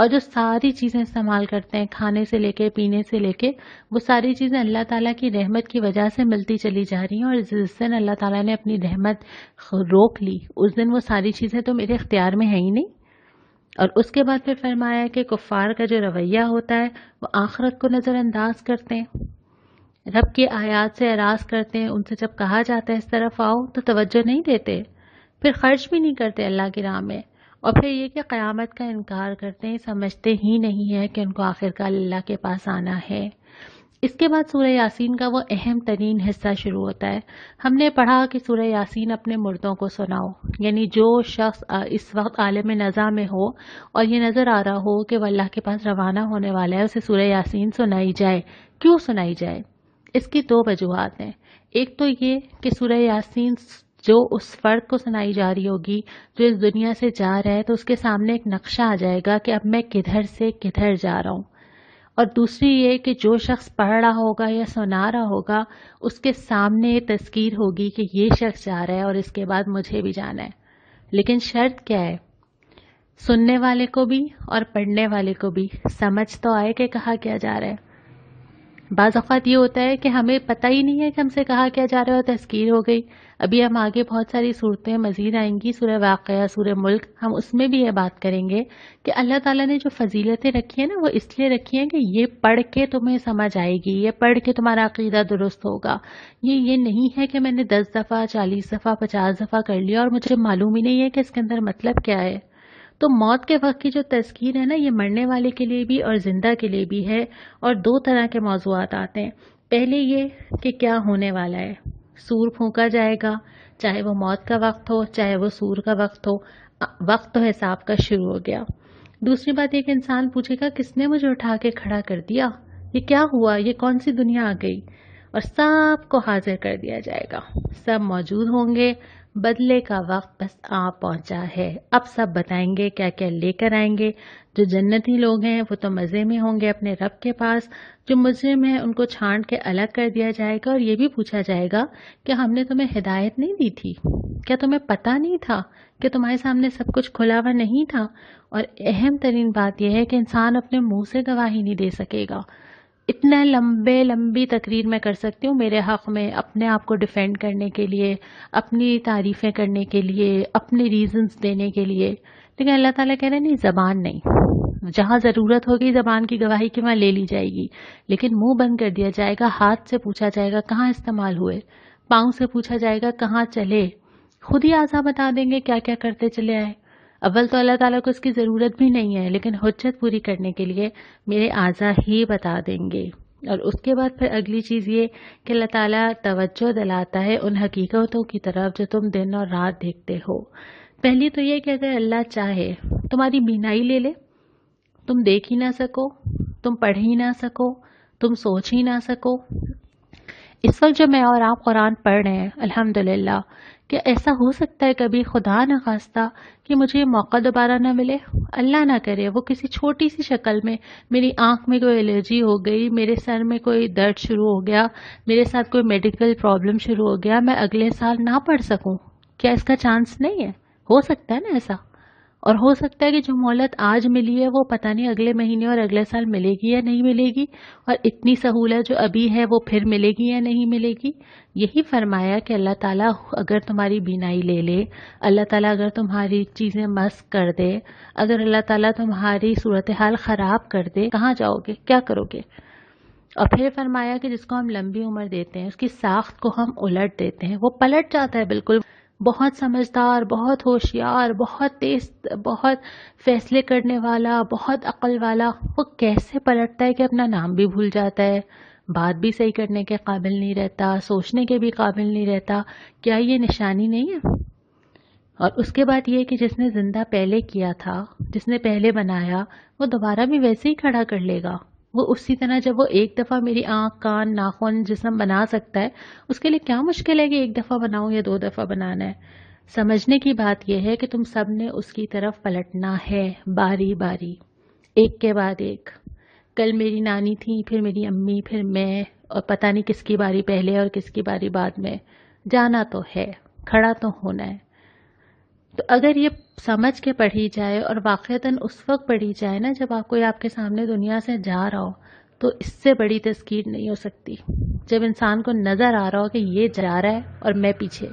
اور جو ساری چیزیں استعمال کرتے ہیں کھانے سے لے کے پینے سے لے کے، وہ ساری چیزیں اللہ تعالیٰ کی رحمت کی وجہ سے ملتی چلی جا رہی ہیں، اور جس دن اللہ تعالیٰ نے اپنی رحمت روک لی اس دن وہ ساری چیزیں تو میرے اختیار میں ہیں ہی نہیں۔ اور اس کے بعد پھر فرمایا کہ کفار کا جو رویہ ہوتا ہے وہ آخرت کو نظر انداز کرتے ہیں، رب کی آیات سے اعراض کرتے ہیں، ان سے جب کہا جاتا ہے اس طرف آؤ تو توجہ نہیں دیتے، پھر خرچ بھی نہیں کرتے اللہ کی راہ میں، اور پھر یہ کہ قیامت کا انکار کرتے ہیں، سمجھتے ہی نہیں ہے کہ ان کو آخرکار اللہ کے پاس آنا ہے۔ اس کے بعد سورہ یاسین کا وہ اہم ترین حصہ شروع ہوتا ہے۔ ہم نے پڑھا کہ سورہ یاسین اپنے مردوں کو سناؤ، یعنی جو شخص اس وقت عالم نزا میں ہو اور یہ نظر آ رہا ہو کہ وہ اللہ کے پاس روانہ ہونے والا ہے، اسے سورہ یاسین سنائی جائے۔ کیوں سنائی جائے؟ اس کی دو وجوہات ہیں۔ ایک تو یہ کہ سورہ یاسین جو اس فرد کو سنائی جا رہی ہوگی جو اس دنیا سے جا رہا ہے، تو اس کے سامنے ایک نقشہ آ جائے گا کہ اب میں کدھر سے کدھر جا رہا ہوں۔ اور دوسری یہ کہ جو شخص پڑھ رہا ہوگا یا سنا رہا ہوگا اس کے سامنے تذکیر ہوگی کہ یہ شخص جا رہا ہے اور اس کے بعد مجھے بھی جانا ہے۔ لیکن شرط کیا ہے؟ سننے والے کو بھی اور پڑھنے والے کو بھی سمجھ تو آئے کہ کہا کیا جا رہا ہے۔ بعض اوقات یہ ہوتا ہے کہ ہمیں پتہ ہی نہیں ہے کہ ہم سے کہا کیا جا رہا ہے اور تذکیر ہو گئی۔ ابھی ہم آگے بہت ساری صورتیں مزید آئیں گی، سورہ واقعہ، سورہ ملک، ہم اس میں بھی یہ بات کریں گے کہ اللہ تعالیٰ نے جو فضیلتیں رکھی ہیں نا، وہ اس لیے رکھی ہیں کہ یہ پڑھ کے تمہیں سمجھ آئے گی، یہ پڑھ کے تمہارا عقیدہ درست ہوگا۔ یہ نہیں ہے کہ میں نے 10 دفعہ 40 دفعہ 50 دفعہ کر لیا اور مجھے معلوم ہی نہیں ہے کہ اس کے اندر مطلب کیا ہے۔ تو موت کے وقت کی جو تذکیر ہے نا، یہ مرنے والے کے لیے بھی اور زندہ کے لیے بھی ہے، اور دو طرح کے موضوعات آتے ہیں۔ پہلے یہ کہ کیا ہونے والا ہے، سور پھونکا جائے گا، چاہے وہ موت کا وقت ہو چاہے وہ سور کا وقت ہو، وقت تو حساب کا شروع ہو گیا۔ دوسری بات یہ کہ انسان پوچھے گا کس نے مجھے اٹھا کے کھڑا کر دیا، یہ کیا ہوا، یہ کون سی دنیا آ گئی، اور سب کو حاضر کر دیا جائے گا، سب موجود ہوں گے، بدلے کا وقت بس آ پہنچا ہے۔ اب سب بتائیں گے کیا کیا لے کر آئیں گے۔ جو جنتی لوگ ہیں وہ تو مزے میں ہوں گے اپنے رب کے پاس، جو مجرم ہیں ان کو چھانٹ کے الگ کر دیا جائے گا، اور یہ بھی پوچھا جائے گا کہ ہم نے تمہیں ہدایت نہیں دی تھی، کیا تمہیں پتہ نہیں تھا کہ تمہارے سامنے سب کچھ کھلا ہوا نہیں تھا؟ اور اہم ترین بات یہ ہے کہ انسان اپنے منہ سے گواہی نہیں دے سکے گا۔ اتنا لمبی تقریر میں کر سکتی ہوں میرے حق میں، اپنے آپ کو ڈیفینڈ کرنے کے لیے، اپنی تعریفیں کرنے کے لیے، اپنے ریزنز دینے کے لیے، لیکن اللہ تعالیٰ کہہ رہے ہیں نہیں، زبان نہیں۔ جہاں ضرورت ہوگی زبان کی گواہی کی وہاں لے لی جائے گی، لیکن منہ بند کر دیا جائے گا، ہاتھ سے پوچھا جائے گا کہاں استعمال ہوئے، پاؤں سے پوچھا جائے گا کہاں چلے، خود ہی اعضاء بتا دیں گے کیا کیا کرتے چلے آئے۔ اول تو اللہ تعالیٰ کو اس کی ضرورت بھی نہیں ہے، لیکن حجت پوری کرنے کے لیے میرے اعضاء ہی بتا دیں گے۔ اور اس کے بعد پھر اگلی چیز یہ کہ اللہ تعالیٰ توجہ دلاتا ہے ان حقیقتوں کی طرف جو تم دن اور رات دیکھتے ہو۔ پہلی تو یہ کہ اگر اللہ چاہے تمہاری بینائی لے لے، تم دیکھ ہی نہ سکو، تم پڑھ ہی نہ سکو، تم سوچ ہی نہ سکو۔ اس وقت جو میں اور آپ قرآن پڑھ رہے ہیں الحمدللہ، کہ ایسا ہو سکتا ہے کبھی خدا نہ خواستہ کہ مجھے یہ موقع دوبارہ نہ ملے؟ اللہ نہ کرے وہ کسی چھوٹی سی شکل میں میری آنکھ میں کوئی الرجی ہو گئی، میرے سر میں کوئی درد شروع ہو گیا، میرے ساتھ کوئی میڈیکل پرابلم شروع ہو گیا، میں اگلے سال نہ پڑھ سکوں۔ کیا اس کا چانس نہیں ہے؟ ہو سکتا ہے نا ایسا، اور ہو سکتا ہے کہ جو مہلت آج ملی ہے وہ پتہ نہیں اگلے مہینے اور اگلے سال ملے گی یا نہیں ملے گی، اور اتنی سہولت جو ابھی ہے وہ پھر ملے گی یا نہیں ملے گی۔ یہی فرمایا کہ اللہ تعالیٰ اگر تمہاری بینائی لے لے، اللہ تعالیٰ اگر تمہاری چیزیں مسخ کر دے، اگر اللہ تعالیٰ تمہاری صورتحال خراب کر دے، کہاں جاؤ گے، کیا کرو گے؟ اور پھر فرمایا کہ جس کو ہم لمبی عمر دیتے ہیں اس کی ساخت کو ہم الٹ دیتے ہیں، وہ پلٹ جاتا ہے بالکل۔ بہت سمجھدار، بہت ہوشیار، بہت تیز، بہت فیصلے کرنے والا، بہت عقل والا، وہ کیسے پلٹتا ہے کہ اپنا نام بھی بھول جاتا ہے، بات بھی صحیح کرنے کے قابل نہیں رہتا، سوچنے کے بھی قابل نہیں رہتا۔ کیا یہ نشانی نہیں ہے؟ اور اس کے بعد یہ کہ جس نے زندہ پہلے کیا تھا، جس نے پہلے بنایا، وہ دوبارہ بھی ویسے ہی کھڑا کر لے گا۔ وہ اسی طرح جب وہ ایک دفعہ میری آنکھ، کان، ناخن، جسم بنا سکتا ہے، اس کے لیے کیا مشکل ہے کہ ایک دفعہ بناؤں یا 2 دفعہ بنانا ہے؟ سمجھنے کی بات یہ ہے کہ تم سب نے اس کی طرف پلٹنا ہے، باری باری، ایک کے بعد ایک۔ کل میری نانی تھی، پھر میری امی، پھر میں، اور پتہ نہیں کس کی باری پہلے اور کس کی باری بعد میں۔ جانا تو ہے، کھڑا تو ہونا ہے۔ تو اگر یہ سمجھ کے پڑھی جائے اور واقعتاً اس وقت پڑھی جائے نا جب کوئی آپ کے سامنے دنیا سے جا رہا ہو، تو اس سے بڑی تذکیر نہیں ہو سکتی، جب انسان کو نظر آ رہا ہو کہ یہ جا رہا ہے اور میں پیچھے۔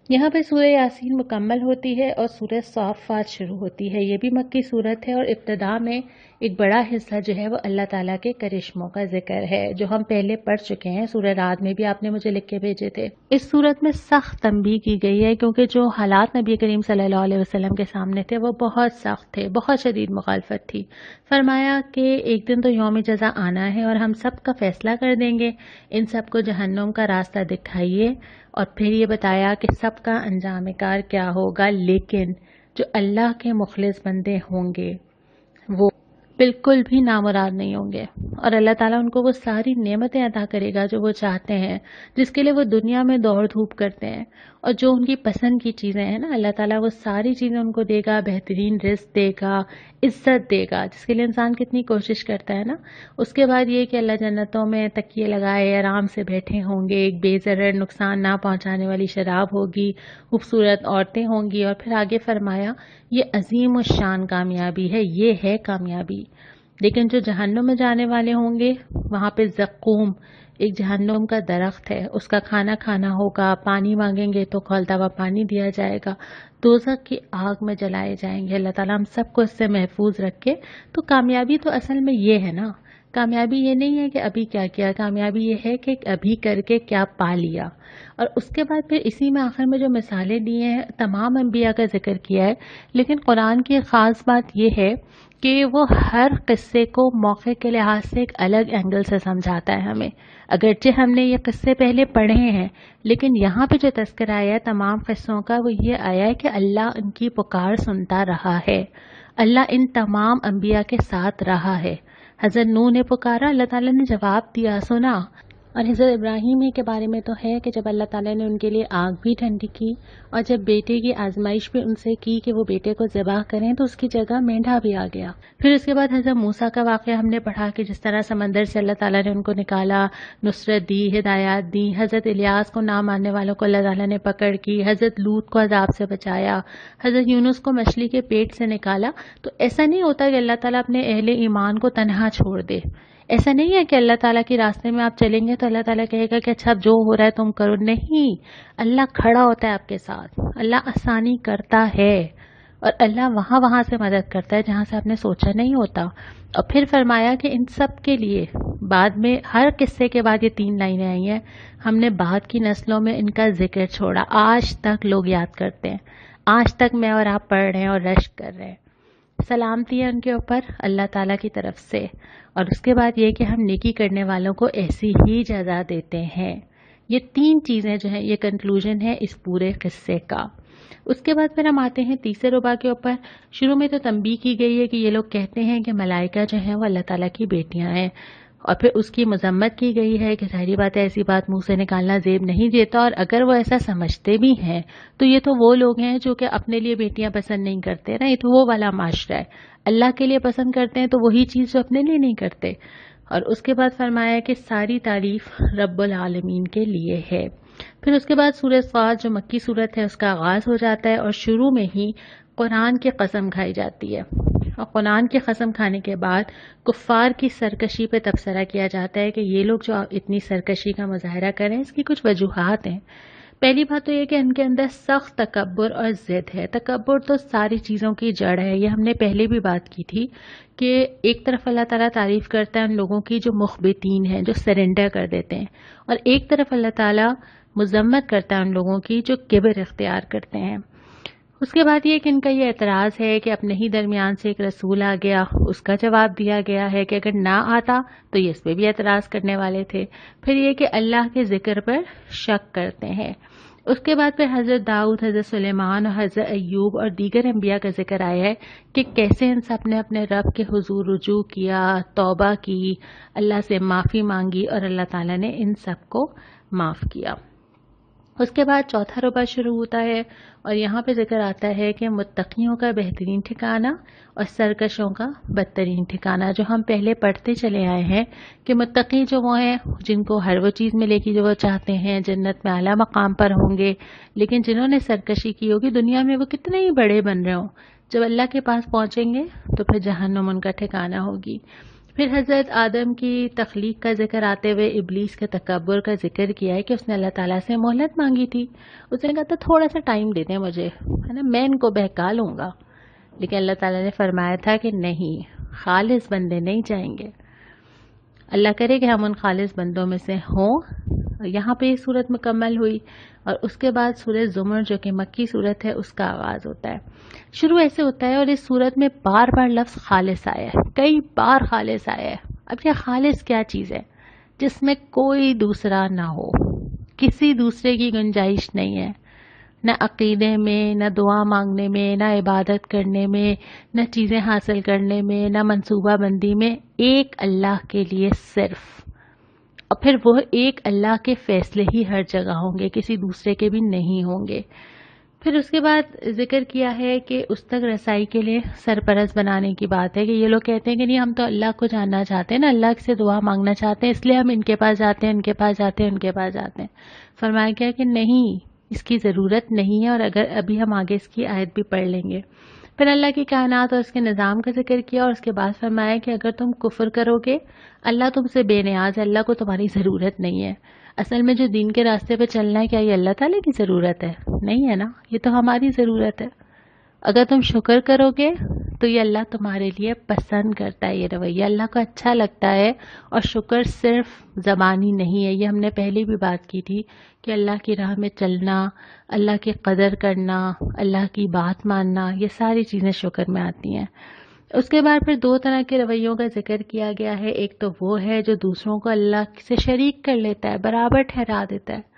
یہاں پہ سورہ یاسین مکمل ہوتی ہے اور سورہ صافات شروع ہوتی ہے۔ یہ بھی مکی صورت ہے اور ابتدا میں ایک بڑا حصہ جو ہے وہ اللہ تعالیٰ کے کرشموں کا ذکر ہے، جو ہم پہلے پڑھ چکے ہیں۔ سورہ رعد میں بھی آپ نے مجھے لکھ کے بھیجے تھے۔ اس صورت میں سخت تنبیہ کی گئی ہے کیونکہ جو حالات نبی کریم صلی اللہ علیہ وسلم کے سامنے تھے وہ بہت سخت تھے، بہت شدید مخالفت تھی۔ فرمایا کہ ایک دن تو یوم جزا آنا ہے اور ہم سب کا فیصلہ کر دیں گے، ان سب کو جہنم کا راستہ دکھائیے، اور پھر یہ بتایا کہ سب کا انجام کار کیا ہوگا، لیکن جو اللہ کے مخلص بندے ہوں گے وہ بالکل بھی نامراد نہیں ہوں گے، اور اللہ تعالیٰ ان کو وہ ساری نعمتیں عطا کرے گا جو وہ چاہتے ہیں، جس کے لیے وہ دنیا میں دوڑ دھوپ کرتے ہیں، اور جو ان کی پسند کی چیزیں ہیں نا اللہ تعالیٰ وہ ساری چیزیں ان کو دے گا، بہترین رزق دے گا، عزت دے گا، جس کے لیے انسان کتنی کوشش کرتا ہے نا۔ اس کے بعد یہ کہ اللہ جنتوں میں تکیے لگائے آرام سے بیٹھے ہوں گے، ایک بے ضرر نقصان نہ پہنچانے والی شراب ہوگی، خوبصورت عورتیں ہوں گی، اور پھر آگے فرمایا یہ عظیم الشان کامیابی ہے، یہ ہے کامیابی۔ لیکن جو جہنم میں جانے والے ہوں گے وہاں پہ زقوم ایک جہنم کا درخت ہے، اس کا کھانا کھانا ہوگا، پانی مانگیں گے تو کھولتا ہوا پانی دیا جائے گا، دوزخ کی آگ میں جلائے جائیں گے۔ اللہ تعالیٰ ہم سب کو اس سے محفوظ رکھے۔ تو کامیابی تو اصل میں یہ ہے نا، کامیابی یہ نہیں ہے کہ ابھی کیا کیا، کامیابی یہ ہے کہ ابھی کر کے کیا پا لیا۔ اور اس کے بعد پھر اسی میں آخر میں جو مثالیں دی ہیں، تمام انبیاء کا ذکر کیا ہے، لیکن قرآن کی خاص بات یہ ہے کہ وہ ہر قصے کو موقع کے لحاظ سے ایک الگ اینگل سے سمجھاتا ہے ہمیں۔ اگرچہ ہم نے یہ قصے پہلے پڑھے ہیں، لیکن یہاں پہ جو تذکرہ آیا ہے تمام قصوں کا وہ یہ آیا ہے کہ اللہ ان کی پکار سنتا رہا ہے، اللہ ان تمام انبیاء کے ساتھ رہا ہے۔ حضرت نوح نے پکارا، اللہ تعالیٰ نے جواب دیا، سنا۔ اور حضرت ابراہیم کے بارے میں تو ہے کہ جب اللہ تعالیٰ نے ان کے لیے آگ بھی ٹھنڈی کی اور جب بیٹے کی آزمائش بھی ان سے کی کہ وہ بیٹے کو ذبح کریں تو اس کی جگہ مینڈھا بھی آ گیا۔ پھر اس کے بعد حضرت موسیٰ کا واقعہ ہم نے پڑھا کہ جس طرح سمندر سے اللہ تعالیٰ نے ان کو نکالا، نصرت دی، ہدایات دی۔ حضرت الیاس کو نہ ماننے والوں کو اللہ تعالیٰ نے پکڑ کی، حضرت لوط کو عذاب سے بچایا، حضرت یونس کو مچھلی کے پیٹ سے نکالا۔ تو ایسا نہیں ہوتا کہ اللہ تعالیٰ اپنے اہل ایمان کو تنہا چھوڑ دے۔ ایسا نہیں ہے کہ اللہ تعالیٰ کے راستے میں آپ چلیں گے تو اللہ تعالیٰ کہے گا کہ اچھا جو ہو رہا ہے تم کرو، نہیں، اللہ کھڑا ہوتا ہے آپ کے ساتھ، اللہ آسانی کرتا ہے، اور اللہ وہاں سے مدد کرتا ہے جہاں سے آپ نے سوچا نہیں ہوتا۔ اور پھر فرمایا کہ ان سب کے لیے بعد میں ہر قصے کے بعد یہ 3 لائنیں آئی ہیں، ہم نے بعد کی نسلوں میں ان کا ذکر چھوڑا، آج تک لوگ یاد کرتے ہیں، آج تک میں اور آپ پڑھ رہے ہیں اور رشک کر رہے ہیں۔ سلامتی ہے ان کے اوپر اللہ تعالیٰ کی طرف سے، اور اس کے بعد یہ کہ ہم نیکی کرنے والوں کو ایسی ہی جزا دیتے ہیں۔ یہ 3 چیزیں جو ہیں یہ کنکلوژن ہے اس پورے قصے کا۔ اس کے بعد پھر ہم آتے ہیں تیسرے ربع کے اوپر۔ شروع میں تو تنبیہ کی گئی ہے کہ یہ لوگ کہتے ہیں کہ ملائکہ جو ہیں وہ اللہ تعالیٰ کی بیٹیاں ہیں، اور پھر اس کی مذمت کی گئی ہے کہ ظاہری بات ہے ایسی بات منہ سے نکالنا زیب نہیں دیتا، اور اگر وہ ایسا سمجھتے بھی ہیں تو یہ تو وہ لوگ ہیں جو کہ اپنے لیے بیٹیاں پسند نہیں کرتے نا، یہ تو وہ والا معاشرہ ہے، اللہ کے لیے پسند کرتے ہیں تو وہی چیز جو اپنے لیے نہیں کرتے۔ اور اس کے بعد فرمایا کہ ساری تعریف رب العالمین کے لیے ہے۔ پھر اس کے بعد سورہ صاد جو مکی صورت ہے اس کا آغاز ہو جاتا ہے، اور شروع میں ہی قرآن کی قسم کھائی جاتی ہے، اور قرآن کی قسم کھانے کے بعد کفار کی سرکشی پہ تبصرہ کیا جاتا ہے کہ یہ لوگ جو اتنی سرکشی کا مظاہرہ کریں اس کی کچھ وجوہات ہیں۔ پہلی بات تو یہ کہ ان کے اندر سخت تکبر اور ضد ہے۔ تکبر تو ساری چیزوں کی جڑ ہے، یہ ہم نے پہلے بھی بات کی تھی کہ ایک طرف اللہ تعالیٰ تعریف کرتا ہے ان لوگوں کی جو مخبتین ہیں، جو سرنڈر کر دیتے ہیں، اور ایک طرف اللہ تعالیٰ مذمت کرتا ہے ان لوگوں کی جو کبر اختیار کرتے ہیں۔ اس کے بعد یہ کہ ان کا یہ اعتراض ہے کہ اپنے ہی درمیان سے ایک رسول آ گیا، اس کا جواب دیا گیا ہے کہ اگر نہ آتا تو یہ اس پہ بھی اعتراض کرنے والے تھے۔ پھر یہ کہ اللہ کے ذکر پر شک کرتے ہیں۔ اس کے بعد پھر حضرت داؤد، حضرت سلیمان اور حضرت ایوب اور دیگر انبیاء کا ذکر آیا ہے کہ کیسے ان سب نے اپنے رب کے حضور رجوع کیا، توبہ کی، اللہ سے معافی مانگی، اور اللہ تعالیٰ نے ان سب کو معاف کیا۔ اس کے بعد چوتھا ربع شروع ہوتا ہے اور یہاں پہ ذکر آتا ہے کہ متقیوں کا بہترین ٹھکانہ اور سرکشوں کا بدترین ٹھکانہ، جو ہم پہلے پڑھتے چلے آئے ہیں کہ متقی جو وہ ہیں جن کو ہر وہ چیز ملے گی جو وہ چاہتے ہیں، جنت میں اعلیٰ مقام پر ہوں گے، لیکن جنہوں نے سرکشی کی ہوگی دنیا میں وہ کتنے ہی بڑے بن رہے ہوں، جب اللہ کے پاس پہنچیں گے تو پھر جہنم ان کا ٹھکانہ ہوگی۔ پھر حضرت آدم کی تخلیق کا ذکر آتے ہوئے ابلیس کے تکبر کا ذکر کیا ہے کہ اس نے اللہ تعالیٰ سے مہلت مانگی تھی، اس نے کہا تھا تھوڑا سا ٹائم دے دیں مجھے، ہے نا، میں ان کو بہکا لوں گا، لیکن اللہ تعالیٰ نے فرمایا تھا کہ نہیں، خالص بندے نہیں جائیں گے۔ اللہ کرے کہ ہم ان خالص بندوں میں سے ہوں۔ یہاں پہ یہ صورت مکمل ہوئی اور اس کے بعد سورہ زمر جو کہ مکی صورت ہے اس کا آغاز ہوتا ہے۔ شروع ایسے ہوتا ہے اور اس صورت میں بار بار لفظ خالص آیا ہے، کئی بار خالص آیا ہے۔ اب یہ خالص کیا چیز ہے؟ جس میں کوئی دوسرا نہ ہو، کسی دوسرے کی گنجائش نہیں ہے، نہ عقیدے میں، نہ دعا مانگنے میں، نہ عبادت کرنے میں، نہ چیزیں حاصل کرنے میں، نہ منصوبہ بندی میں، ایک اللہ کے لیے صرف، اور پھر وہ ایک اللہ کے فیصلے ہی ہر جگہ ہوں گے، کسی دوسرے کے بھی نہیں ہوں گے۔ پھر اس کے بعد ذکر کیا ہے کہ اس تک رسائی کے لیے سرپرست بنانے کی بات ہے کہ یہ لوگ کہتے ہیں کہ نہیں ہم تو اللہ کو جاننا چاہتے ہیں نا، اللہ سے دعا مانگنا چاہتے ہیں، اس لیے ہم ان کے پاس جاتے ہیں، ان کے پاس جاتے ہیں، ان کے پاس جاتے ہیں۔ فرمایا گیا کہ نہیں، اس کی ضرورت نہیں ہے، اور اگر ابھی ہم آگے اس کی آیت بھی پڑھ لیں گے۔ پھر اللہ کی کائنات اور اس کے نظام کا ذکر کیا اور اس کے بعد فرمایا کہ اگر تم کفر کرو گے، اللہ تم سے بے نیاز ہے، اللہ کو تمہاری ضرورت نہیں ہے۔ اصل میں جو دین کے راستے پہ چلنا ہے، کیا یہ اللہ تعالیٰ کی ضرورت ہے؟ نہیں ہے نا، یہ تو ہماری ضرورت ہے۔ اگر تم شکر کرو گے تو یہ اللہ تمہارے لیے پسند کرتا ہے، یہ رویہ اللہ کو اچھا لگتا ہے، اور شکر صرف زبانی نہیں ہے، یہ ہم نے پہلے بھی بات کی تھی کہ اللہ کی راہ میں چلنا، اللہ کی قدر کرنا، اللہ کی بات ماننا، یہ ساری چیزیں شکر میں آتی ہیں۔ اس کے بعد پھر دو طرح کے رویوں کا ذکر کیا گیا ہے، ایک تو وہ ہے جو دوسروں کو اللہ سے شریک کر لیتا ہے، برابر ٹھہرا دیتا ہے،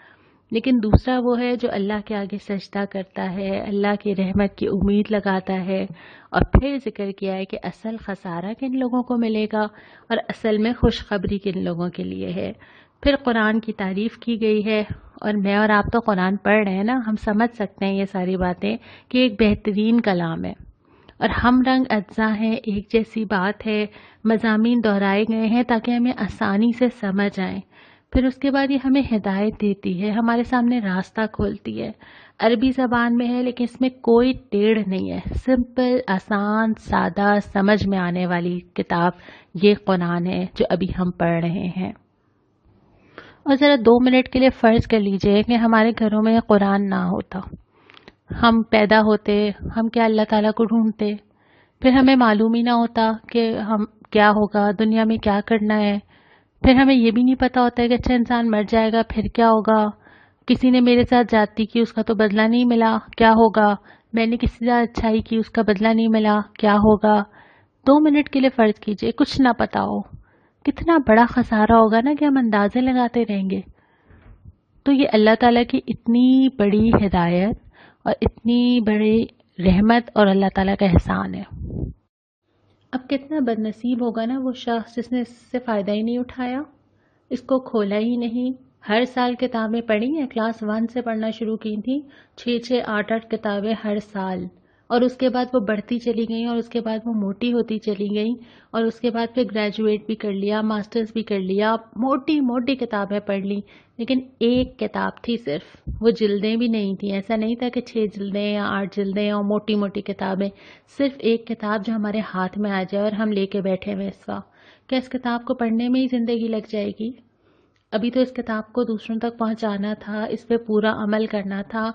لیکن دوسرا وہ ہے جو اللہ کے آگے سجدہ کرتا ہے، اللہ کی رحمت کی امید لگاتا ہے۔ اور پھر ذکر کیا ہے کہ اصل خسارہ کن لوگوں کو ملے گا اور اصل میں خوشخبری کن لوگوں کے لیے ہے۔ پھر قرآن کی تعریف کی گئی ہے، اور میں اور آپ تو قرآن پڑھ رہے ہیں نا، ہم سمجھ سکتے ہیں یہ ساری باتیں کہ ایک بہترین کلام ہے اور ہم رنگ اجزا ہیں، ایک جیسی بات ہے، مضامین دہرائے گئے ہیں تاکہ ہمیں آسانی سے سمجھ آئیں۔ پھر اس کے بعد یہ ہمیں ہدایت دیتی ہے، ہمارے سامنے راستہ کھولتی ہے۔ عربی زبان میں ہے لیکن اس میں کوئی ٹیڑھ نہیں ہے، سمپل، آسان، سادہ، سمجھ میں آنے والی کتاب یہ قرآن ہے جو ابھی ہم پڑھ رہے ہیں۔ اور ذرا 2 منٹ کے لیے فرض کر لیجئے کہ ہمارے گھروں میں یہ قرآن نہ ہوتا، ہم پیدا ہوتے، ہم کیا اللہ تعالیٰ کو ڈھونڈتے، پھر ہمیں معلوم ہی نہ ہوتا کہ ہم کیا ہوگا، دنیا میں کیا کرنا ہے، پھر ہمیں یہ بھی نہیں پتا ہوتا ہے کہ اچھا انسان مر جائے گا پھر کیا ہوگا، کسی نے میرے ساتھ زیادتی کی اس کا تو بدلہ نہیں ملا، کیا ہوگا، میں نے کسی سے اچھائی کی اس کا بدلہ نہیں ملا، کیا ہوگا۔ 2 منٹ کے لیے فرض کیجئے کچھ نہ پتا ہو، کتنا بڑا خسارہ ہوگا نا کہ ہم اندازے لگاتے رہیں گے۔ تو یہ اللہ تعالیٰ کی اتنی بڑی ہدایت اور اتنی بڑی رحمت اور اللہ تعالیٰ کا احسان ہے۔ اب کتنا بد نصیب ہوگا نا وہ شخص جس نے اس سے فائدہ ہی نہیں اٹھایا، اس کو کھولا ہی نہیں۔ ہر سال کتابیں پڑھی ہیں، کلاس 1 سے پڑھنا شروع کی تھیں، 6 8 کتابیں ہر سال، اور اس کے بعد وہ بڑھتی چلی گئیں اور اس کے بعد وہ موٹی ہوتی چلی گئیں، اور اس کے بعد پھر گریجویٹ بھی کر لیا، ماسٹرز بھی کر لیا، موٹی موٹی کتابیں پڑھ لی، لیکن ایک کتاب تھی صرف، وہ جلدیں بھی نہیں تھیں، ایسا نہیں تھا کہ 6 جلدیں یا 8 جلدیں اور موٹی موٹی کتابیں، صرف ایک کتاب جو ہمارے ہاتھ میں آ جائے اور ہم لے کے بیٹھے ہوئے اس وقت، کیا اس کتاب کو پڑھنے میں ہی زندگی لگ جائے گی؟ ابھی تو اس کتاب کو دوسروں تک پہنچانا تھا، اس پہ پورا عمل کرنا تھا،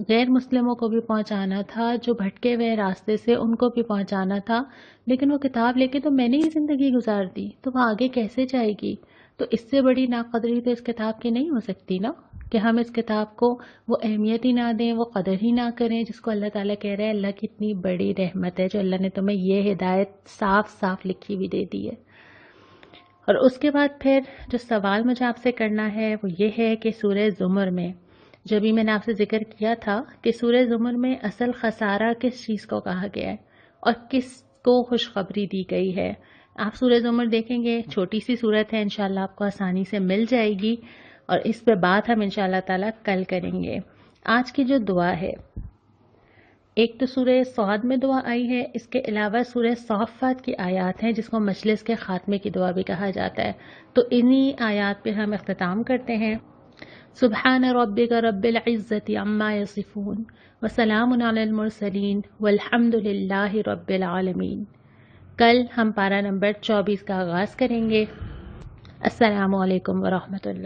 غیر مسلموں کو بھی پہنچانا تھا، جو بھٹکے ہوئے راستے سے ان کو بھی پہنچانا تھا، لیکن وہ کتاب لے کے تو میں نے ہی زندگی گزار دی، تو وہ آگے کیسے جائے گی؟ تو اس سے بڑی ناقدری تو اس کتاب کی نہیں ہو سکتی نا، کہ ہم اس کتاب کو وہ اہمیت ہی نہ دیں، وہ قدر ہی نہ کریں جس کو اللہ تعالیٰ کہہ رہے ہیں اللہ کی اتنی بڑی رحمت ہے جو اللہ نے تمہیں یہ ہدایت صاف صاف لکھی ہوئی دے دی ہے۔ اور اس کے بعد پھر جو سوال مجھے آپ سے کرنا ہے وہ یہ ہے کہ سورہ زمر میں جو بھی میں نے آپ سے ذکر کیا تھا کہ سورہ زمر میں اصل خسارہ کس چیز کو کہا گیا ہے اور کس کو خوشخبری دی گئی ہے۔ آپ سورہ زمر دیکھیں گے، چھوٹی سی صورت ہے، انشاءاللہ آپ کو آسانی سے مل جائے گی، اور اس پہ بات ہم انشاءاللہ تعالیٰ کل کریں گے۔ آج کی جو دعا ہے، ایک تو سورہ صاد میں دعا آئی ہے، اس کے علاوہ سورہ صافات کی آیات ہیں جس کو مجلس کے خاتمے کی دعا بھی کہا جاتا ہے، تو انہی آیات پہ ہم اختتام کرتے ہیں۔ سبحان ربک رب العزت عما یصفون وسلام علی المرسلین والحمد للہ رب العالمین۔ کل ہم پارہ نمبر 24 کا آغاز کریں گے۔ السلام علیکم ورحمۃ اللہ۔